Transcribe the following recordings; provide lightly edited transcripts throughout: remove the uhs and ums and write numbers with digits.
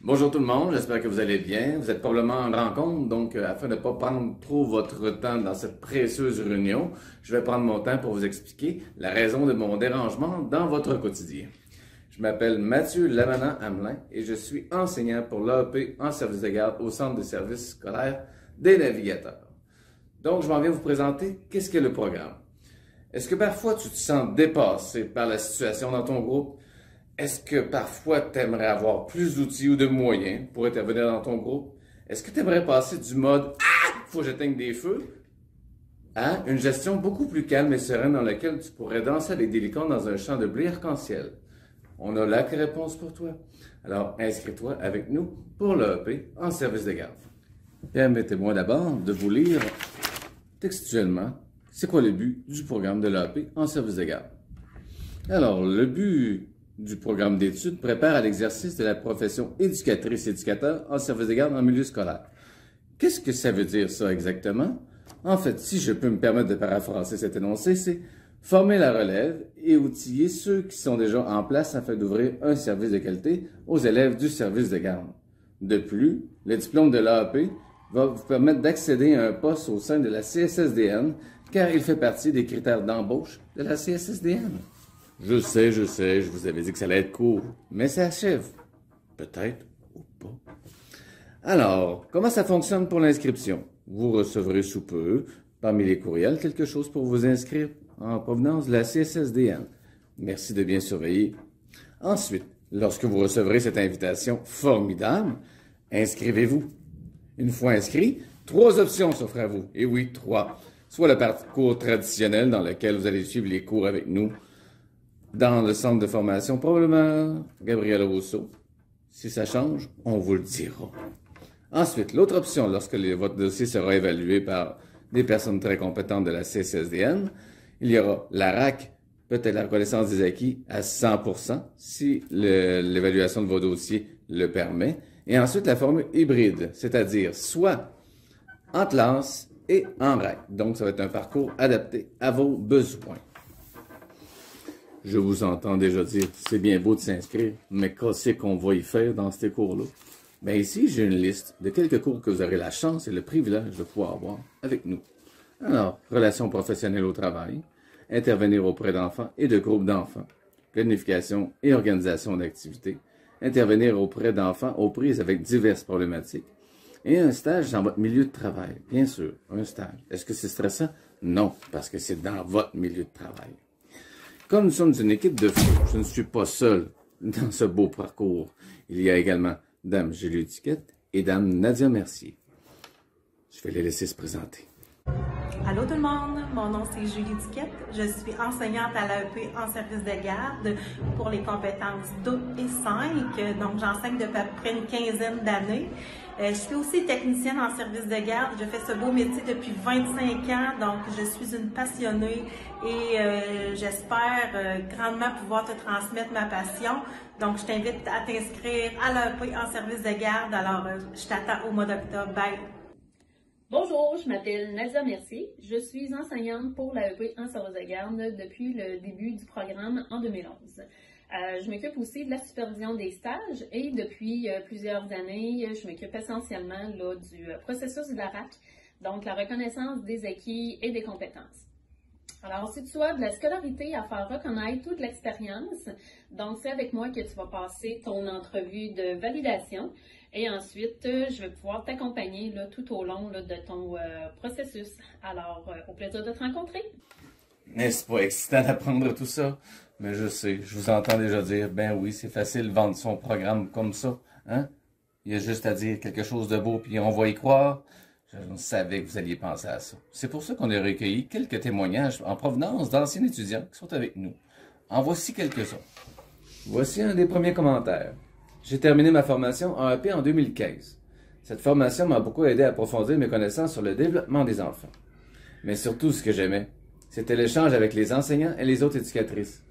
Bonjour tout le monde, j'espère que vous allez bien. Vous êtes probablement en rencontre, donc afin de ne pas prendre trop votre temps dans cette précieuse réunion, je vais prendre mon temps pour vous expliquer la raison de mon dérangement dans votre quotidien. Je m'appelle Mathieu Lamanant-Hamelin et je suis enseignant pour l'AEP en service de garde au Centre de services scolaires des navigateurs. Donc, je m'en viens vous présenter qu'est-ce qu'est le programme. Est-ce que parfois tu te sens dépassé par la situation dans ton groupe? Est-ce que parfois tu aimerais avoir plus d'outils ou de moyens pour intervenir dans ton groupe? Est-ce que tu aimerais passer du mode « Ah! Faut que j'éteigne des feux » à une gestion beaucoup plus calme et sereine dans laquelle tu pourrais danser avec des licornes dans un champ de blé arc-en-ciel? On a la réponse pour toi. Alors, inscris-toi avec nous pour l'AEP en service de garde. Permettez-moi d'abord de vous lire textuellement c'est quoi le but du programme de l'AEP en service de garde. Alors, le but du programme d'études prépare à l'exercice de la profession éducatrice-éducateur en service de garde en milieu scolaire. Qu'est-ce que ça veut dire ça exactement? En fait, si je peux me permettre de paraphraser cet énoncé, c'est former la relève et outiller ceux qui sont déjà en place afin d'ouvrir un service de qualité aux élèves du service de garde. De plus, le diplôme de l'AEP va vous permettre d'accéder à un poste au sein de la CSSDN car il fait partie des critères d'embauche de la CSSDN. Je sais, je vous avais dit que ça allait être court, mais ça achève. Peut-être ou pas. Alors, comment ça fonctionne pour l'inscription? Vous recevrez sous peu, parmi les courriels, quelque chose pour vous inscrire en provenance de la CSSDN. Merci de bien surveiller. Ensuite, lorsque vous recevrez cette invitation formidable, inscrivez-vous. Une fois inscrit, 3 options s'offrent à vous. Et oui, 3. Soit le parcours traditionnel dans lequel vous allez suivre les cours avec nous, dans le centre de formation, probablement Gabriel Rousseau. Si ça change, on vous le dira. Ensuite, l'autre option, lorsque votre dossier sera évalué par des personnes très compétentes de la CSSDN, il y aura la RAC, peut-être la reconnaissance des acquis à 100%, si l'évaluation de vos dossiers le permet. Et ensuite, la formule hybride, c'est-à-dire soit en classe et en RAC. Donc, ça va être un parcours adapté à vos besoins. Je vous entends déjà dire, c'est bien beau de s'inscrire, mais qu'est-ce qu'on va y faire dans ces cours-là? Bien ici, j'ai une liste de quelques cours que vous aurez la chance et le privilège de pouvoir avoir avec nous. Alors, relations professionnelles au travail, intervenir auprès d'enfants et de groupes d'enfants, planification et organisation d'activités, intervenir auprès d'enfants aux prises avec diverses problématiques, et un stage dans votre milieu de travail. Bien sûr, un stage. Est-ce que c'est stressant? Non, parce que c'est dans votre milieu de travail. Comme nous sommes une équipe de feu, je ne suis pas seul dans ce beau parcours. Il y a également Dame Julie Duquette et Dame Nadia Mercier. Je vais les laisser se présenter. Allô tout le monde, mon nom c'est Julie Duquette. Je suis enseignante à l'AEP en service de garde pour les compétences 2 et 5. Donc j'enseigne depuis à peu près une quinzaine d'années. Je suis aussi technicienne en service de garde. Je fais ce beau métier depuis 25 ans, donc je suis une passionnée et j'espère grandement pouvoir te transmettre ma passion. Donc je t'invite à t'inscrire à l'AEP en service de garde. Alors je t'attends au mois d'octobre. Bye! Bonjour, je m'appelle Nadia Mercier. Je suis enseignante pour l'AEP en service de garde depuis le début du programme en 2011. Je m'occupe aussi de la supervision des stages et depuis plusieurs années, je m'occupe essentiellement là, du processus de la RAC, donc la reconnaissance des acquis et des compétences. Alors, si tu as de la scolarité à faire reconnaître ou de l'expérience, donc c'est avec moi que tu vas passer ton entrevue de validation et ensuite, je vais pouvoir t'accompagner tout au long là, de ton processus. Alors, au plaisir de te rencontrer. N'est-ce pas excitant d'apprendre tout ça? Mais je sais, je vous entends déjà dire, ben oui, c'est facile de vendre son programme comme ça, hein? Il y a juste à dire quelque chose de beau, puis on va y croire. Je savais que vous alliez penser à ça. C'est pour ça qu'on a recueilli quelques témoignages en provenance d'anciens étudiants qui sont avec nous. En voici quelques-uns. Voici un des premiers commentaires. J'ai terminé ma formation AEP en 2015. Cette formation m'a beaucoup aidé à approfondir mes connaissances sur le développement des enfants. Mais surtout, ce que j'aimais, c'était l'échange avec les enseignants et les autres éducatrices.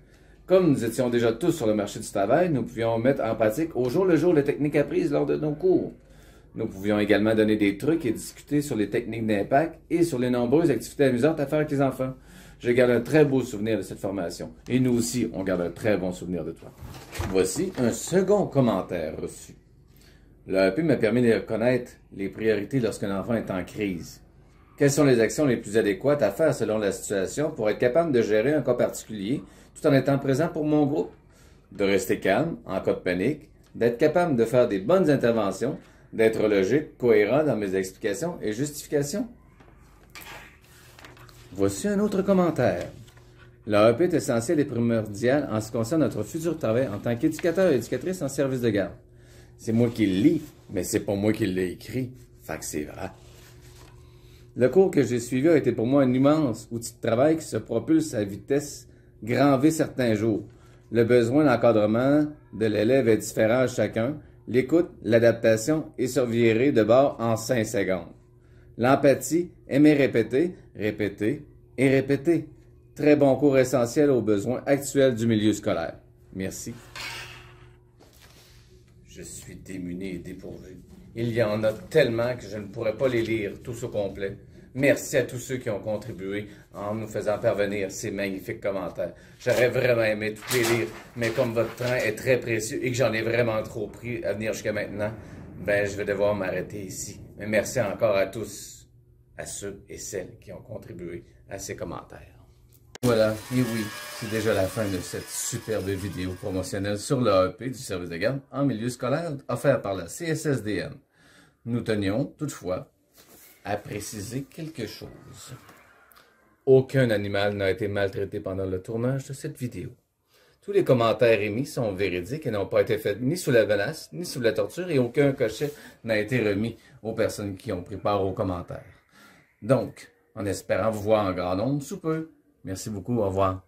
Comme nous étions déjà tous sur le marché du travail, nous pouvions mettre en pratique au jour le jour les techniques apprises lors de nos cours. Nous pouvions également donner des trucs et discuter sur les techniques d'impact et sur les nombreuses activités amusantes à faire avec les enfants. Je garde un très beau souvenir de cette formation. Et nous aussi, on garde un très bon souvenir de toi. Voici un second commentaire reçu. L'AEP m'a permis de connaître les priorités lorsqu'un enfant est en crise. Quelles sont les actions les plus adéquates à faire selon la situation pour être capable de gérer un cas particulier tout en étant présent pour mon groupe? De rester calme en cas de panique, d'être capable de faire des bonnes interventions, d'être logique, cohérent dans mes explications et justifications. Voici un autre commentaire. L'AEP est essentiel et primordial en ce qui concerne notre futur travail en tant qu'éducateur et éducatrice en service de garde. C'est moi qui le lis, mais c'est pas moi qui l'ai écrit. Fait que c'est vrai. Le cours que j'ai suivi a été pour moi un immense outil de travail qui se propulse à vitesse grand V certains jours. Le besoin d'encadrement de l'élève est différent à chacun. L'écoute, l'adaptation est survirée de bord en 5 secondes. L'empathie, aimer répéter, répéter et répéter. Très bon cours essentiel aux besoins actuels du milieu scolaire. Merci. Je suis démuni et dépourvu. Il y en a tellement que je ne pourrais pas les lire tous au complet. Merci à tous ceux qui ont contribué en nous faisant parvenir ces magnifiques commentaires. J'aurais vraiment aimé tous les lire, mais comme votre train est très précieux et que j'en ai vraiment trop pris à venir jusqu'à maintenant, ben je vais devoir m'arrêter ici. Mais merci encore à tous, à ceux et celles qui ont contribué à ces commentaires. Voilà, et oui, c'est déjà la fin de cette superbe vidéo promotionnelle sur l'AEP du service de garde en milieu scolaire offert par la CSSDN. Nous tenions, toutefois, à préciser quelque chose. Aucun animal n'a été maltraité pendant le tournage de cette vidéo. Tous les commentaires émis sont véridiques et n'ont pas été faits ni sous la menace, ni sous la torture, et aucun cachet n'a été remis aux personnes qui ont pris part aux commentaires. Donc, en espérant vous voir en grand nombre sous peu. Merci beaucoup, au revoir.